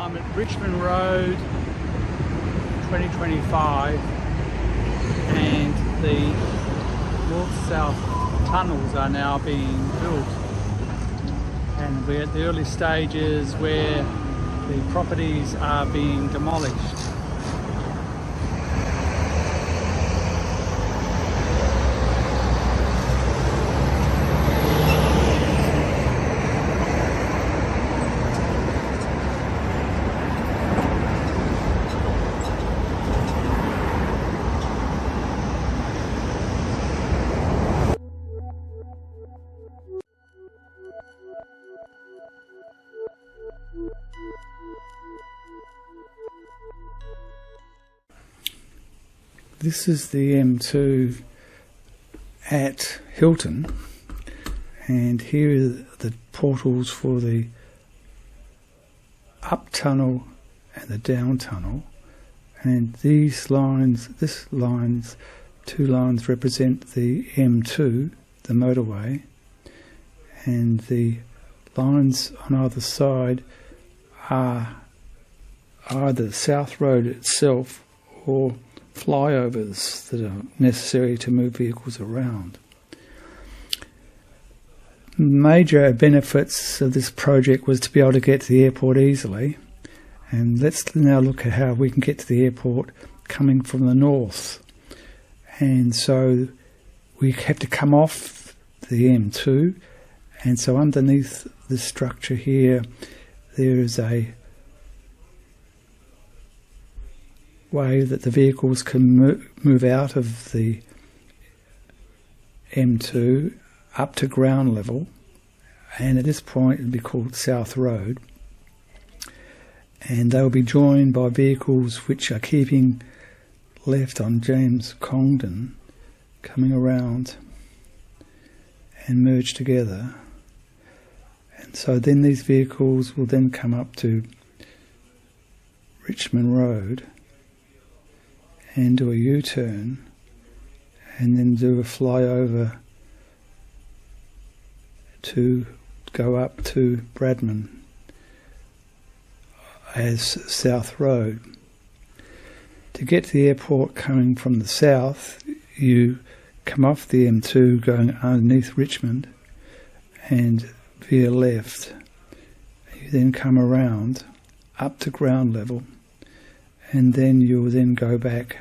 I'm at Richmond Road 2025 and the north-south tunnels are now being built, and we're at the early stages where the properties are being demolished. This is the M2 at Hilton, and here are the portals for the up tunnel and the down tunnel, and these lines, two lines represent the M2, the motorway, and the lines on either side are either South Road itself or flyovers that are necessary to move vehicles around. Major benefits of this project was to be able to get to the airport easily, and let's now look at how we can get to the airport coming from the north. And so we have to come off the M2, and so underneath this structure here there is a way that the vehicles can move out of the M2 up to ground level, and at this point it will be called South Road, and they will be joined by vehicles which are keeping left on James Congdon, coming around and merge together. And so then these vehicles will then come up to Richmond Road and do a U-turn, and then do a flyover to go up to Bradman as South Road. To get to the airport coming from the south, you come off the M2 going underneath Richmond and veer left. You then come around up to ground level, and then you'll then go back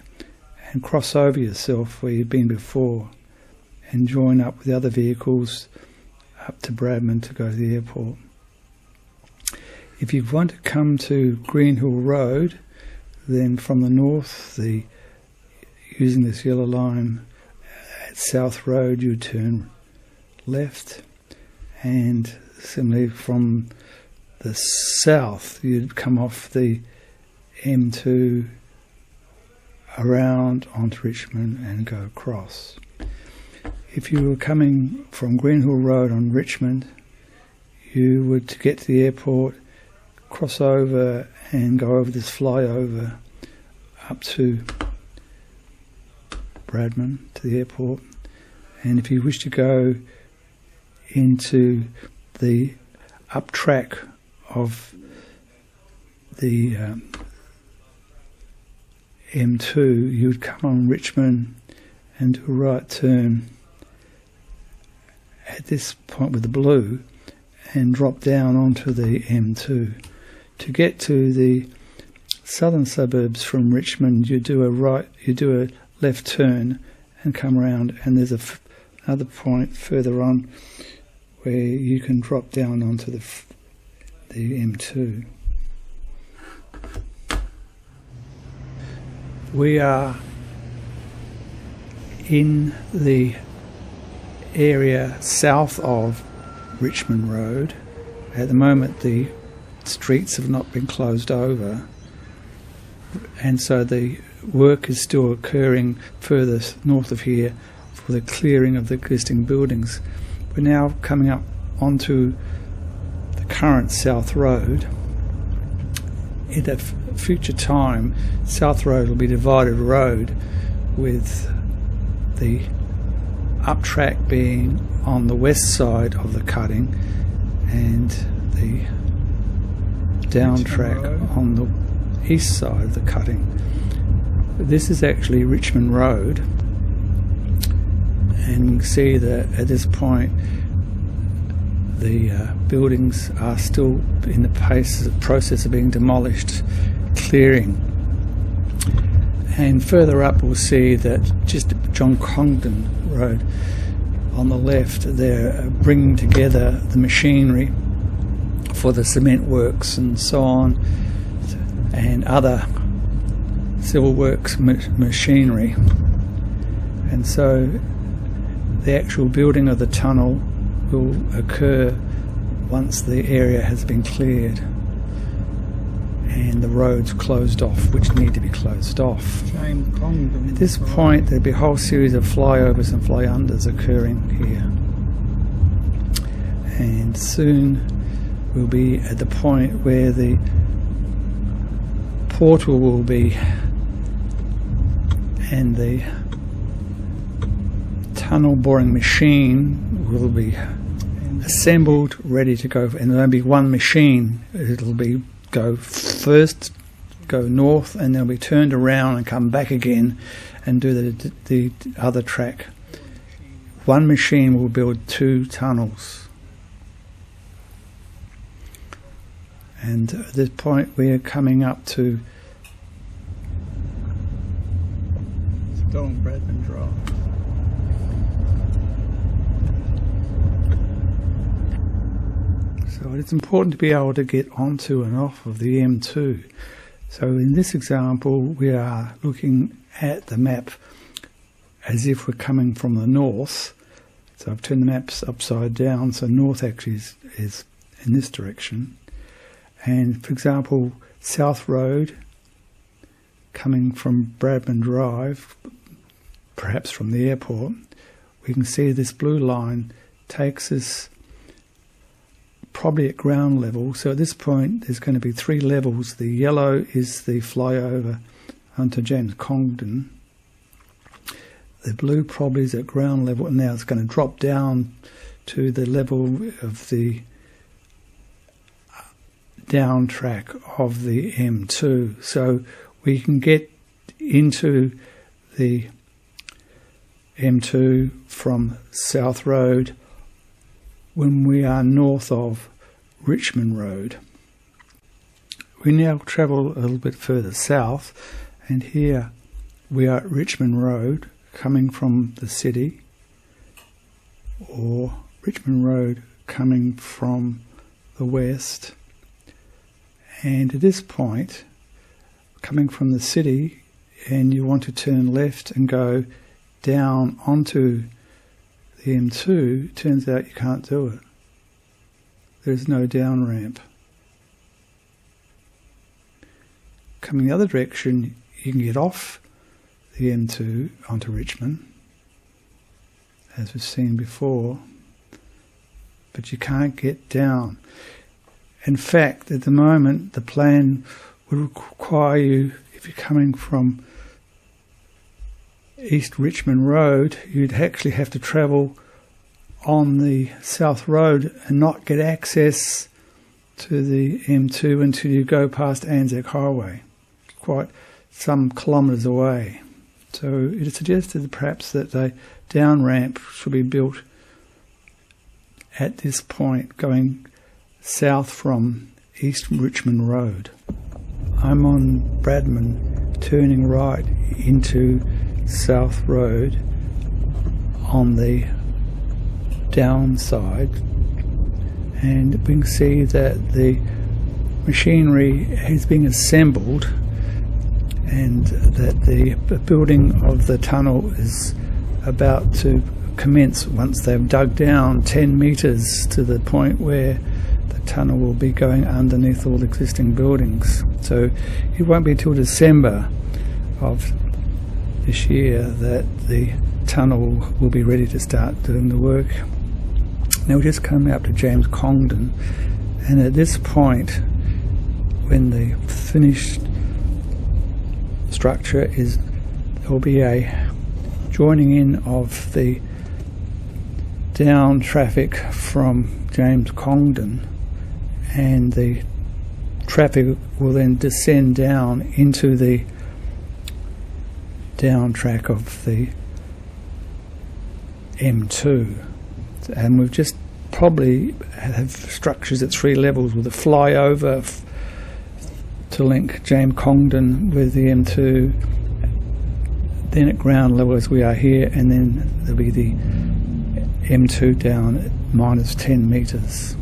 and cross over yourself where you've been before and join up with the other vehicles up to Bradman to go to the airport. If you want to come to Greenhill Road, then from the north, using this yellow line at South Road, you turn left, and similarly from the south you'd come off the M2 around onto Richmond and go across. If you were coming from Greenhill Road on Richmond, you would, to get to the airport, cross over and go over this flyover up to Bradman, to the airport. And if you wish to go into the up track of the M2, you would come on Richmond and do a right turn at this point with the blue and drop down onto the M2. To get to the southern suburbs from Richmond, you do a left turn and come around, and there's another point further on where you can drop down onto the M2. We are in the area south of Richmond Road. At the moment the streets have not been closed over, and so the work is still occurring further north of here for the clearing of the existing buildings. We're now coming up onto the current South Road. At a future time, South Road will be divided road, with the up track being on the west side of the cutting and the down track on the east side of the cutting. This is actually Richmond Road, and you can see that at this point the buildings are still in the process of being demolished, clearing. And further up we'll see that just John Congdon Road on the left, they're bringing together the machinery for the cement works and so on, and other civil works machinery. And so the actual building of the tunnel will occur once the area has been cleared and the roads closed off, which need to be closed off. At this point there'll be a whole series of flyovers and fly-unders occurring here, and soon we'll be at the point where the portal will be and the tunnel boring machine will be assembled, ready to go, and there'll be one machine. It'll be go north, and they'll be turned around and come back again and do the other track. One machine will build 2 tunnels, and at this point we are coming up to Bradman Drive. So it's important to be able to get onto and off of the M2. So in this example we are looking at the map as if we're coming from the north. So I've turned the maps upside down, so north actually is in this direction. And for example, South Road coming from Bradman Drive, perhaps from the airport, we can see this blue line takes us probably at ground level. So at this point there's going to be 3 levels. The yellow is the flyover onto James Congdon. The blue probably is at ground level, and now it's going to drop down to the level of the down track of the M2. So we can get into the M2 from South Road when we are north of Richmond Road. We now travel a little bit further south, and here we are at Richmond Road coming from the city, or Richmond Road coming from the west. And at this point, coming from the city, and you want to turn left and go down onto the M2, turns out you can't do it. There's no down ramp. Coming the other direction, you can get off the M2 onto Richmond, as we've seen before, but you can't get down. In fact, at the moment, the plan would require you, if you're coming from East Richmond Road, you'd actually have to travel on the South Road and not get access to the M2 until you go past Anzac Highway, quite some kilometres away. So it is suggested perhaps that a down ramp should be built at this point, going south from East Richmond Road. I'm on Bradman, turning right into South Road on the downside, and we can see that the machinery is being assembled and that the building of the tunnel is about to commence once they've dug down 10 metres to the point where the tunnel will be going underneath all existing buildings. So it won't be till December of this year that the tunnel will be ready to start doing the work. Now we're just coming up to James Congdon, and at this point, when the finished structure is, there will be a joining in of the down traffic from James Congdon and the traffic will then descend down into the down track of the M2, and we've just probably have structures at 3 levels with a flyover to link James Congdon with the M2, then at ground level as we are here, and then there'll be the M2 down at -10 metres.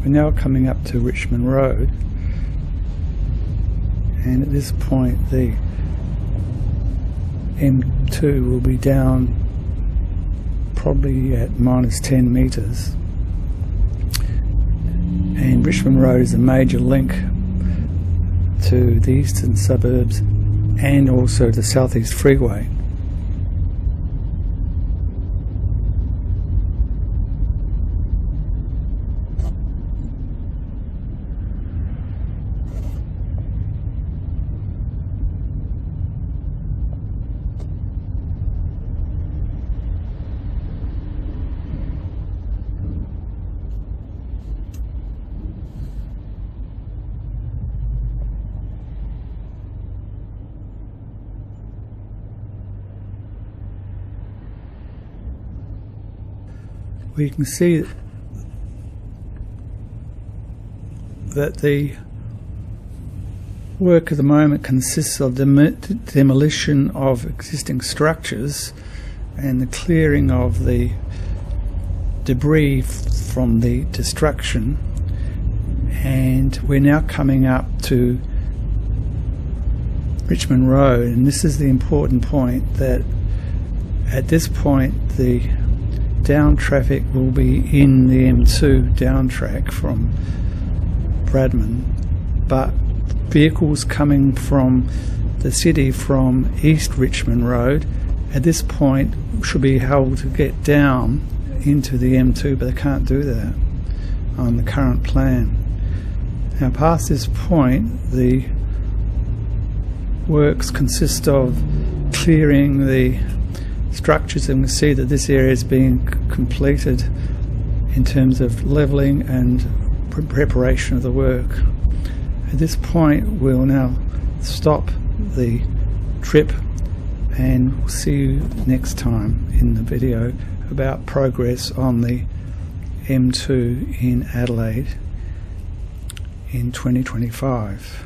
We're now coming up to Richmond Road, and at this point the M2 will be down probably at -10 metres, and Richmond Road is a major link to the eastern suburbs and also the Southeast Freeway. We can see that the work at the moment consists of demolition of existing structures and the clearing of the debris from the destruction, and we're now coming up to Richmond Road, and this is the important point, that at this point the down traffic will be in the M2 down track from Bradman, but vehicles coming from the city from East Richmond Road at this point should be able to get down into the M2, but they can't do that on the current plan. Now past this point the works consist of clearing the structures, and we see that this area is being completed in terms of levelling and preparation of the work. At this point we'll now stop the trip, and we'll see you next time in the video about progress on the M2 in Adelaide in 2025.